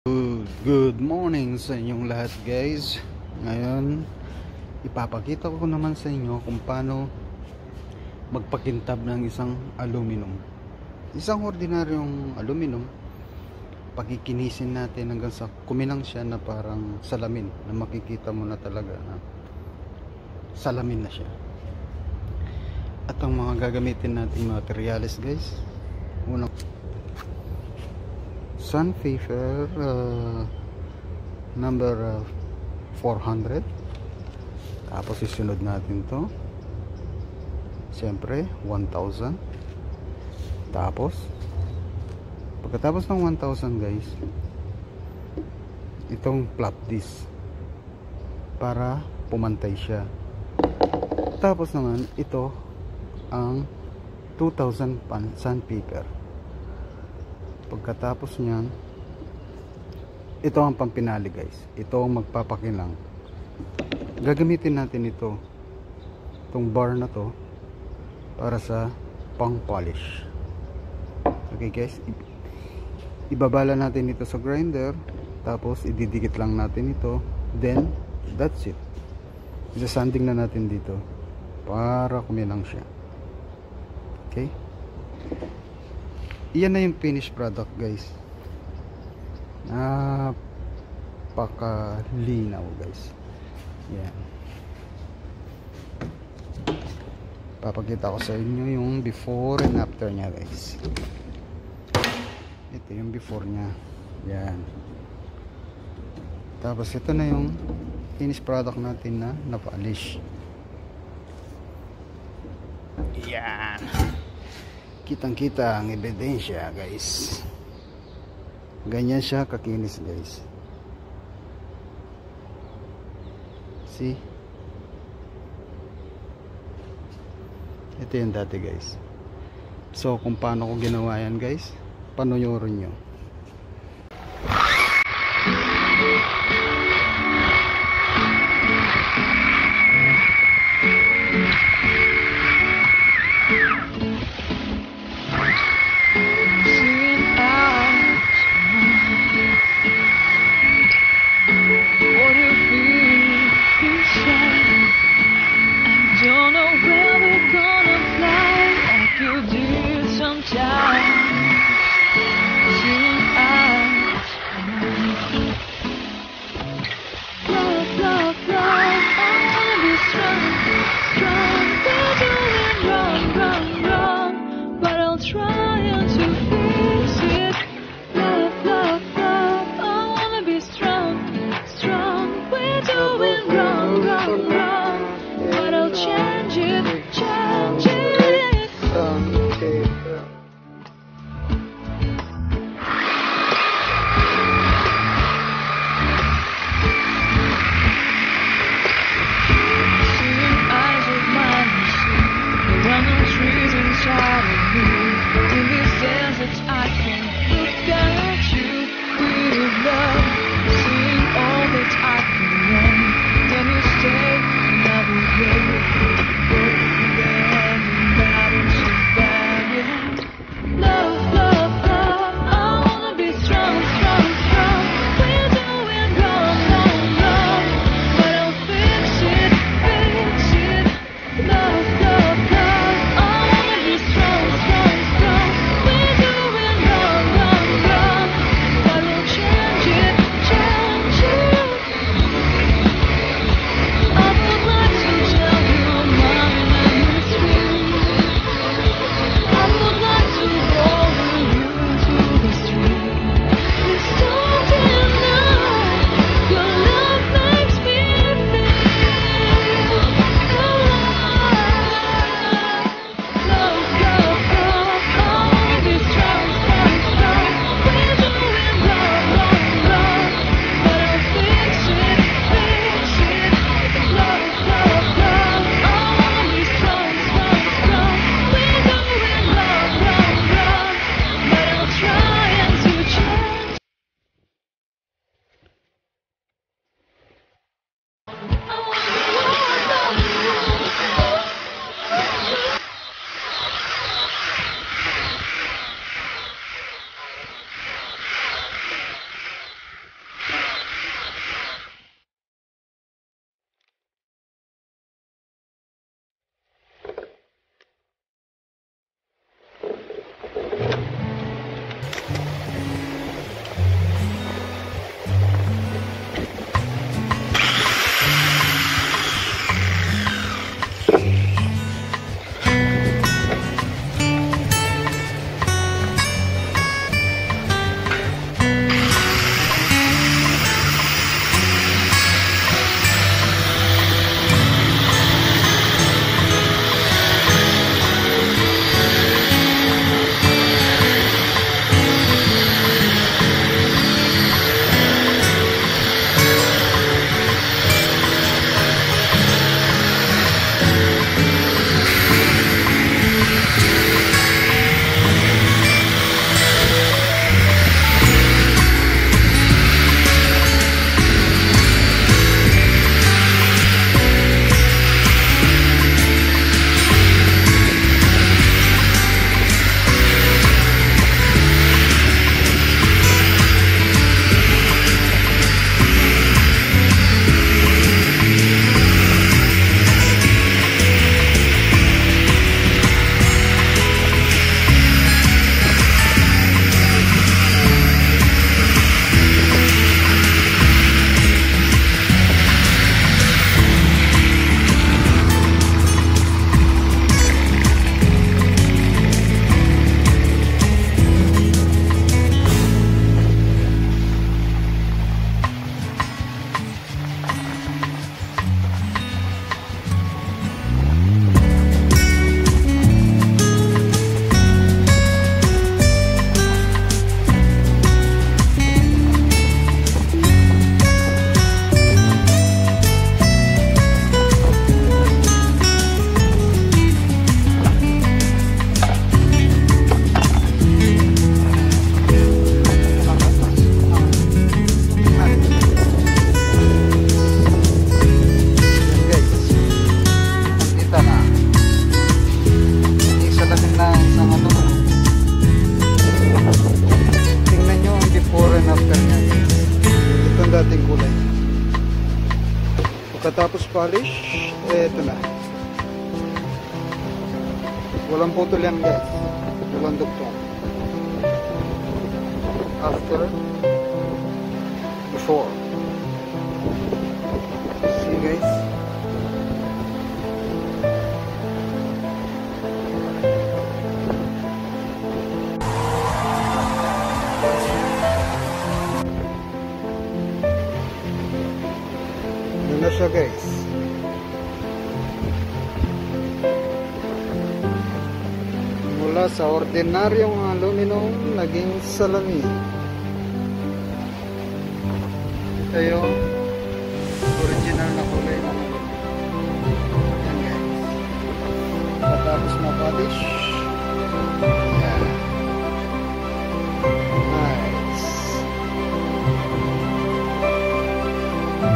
Good morning sa inyong lahat guys. Ngayon ipapakita ko naman sa inyo kung paano magpakintab ng isang aluminum. Isang ordinaryong aluminum, pagkikinisin natin hanggang sa kuminang siya na parang salamin, na makikita mo na talaga na salamin na siya. At ang mga gagamitin nating materials guys, unang sandpaper number 400. Tapos isunod natin to, siyempre 1000. Tapos pagkatapos ng 1000 guys, itong flat disc para pumantay siya. Tapos naman ito ang 2000 sandpaper. Pagkatapos niyan, ito ang pampinali guys. Ito ang magpapakinang. Gagamitin natin ito, itong bar na to, para sa pang polish. Okay guys, ibabala natin ito sa grinder, tapos ididikit lang natin ito, then that's it. Isasanding na natin dito para kuminang siya. Okay, iyan na yung finished product guys. Napakalinaw guys. Yan, papakita ko sa inyo yung before and after nya guys. Ito yung before nya. Yan. Tapos ito na yung finished product natin na na-polish. Yan, kitang kita ang ebidensya guys. Ganyan siya kakinis guys. See, ito yung dati guys. So kung paano ko ginawa yan guys, panoorin nyo. Sometimes dating kulay. Pagkatapos polish, eto na. Walang putol yan guys. Walang duktong. After, before. See guys. Yan na siya guys. Mula sa ordinaryong aluminum naging salamin. Ito yung original na kulay ng aluminum. Yan guys. Tapos na polish.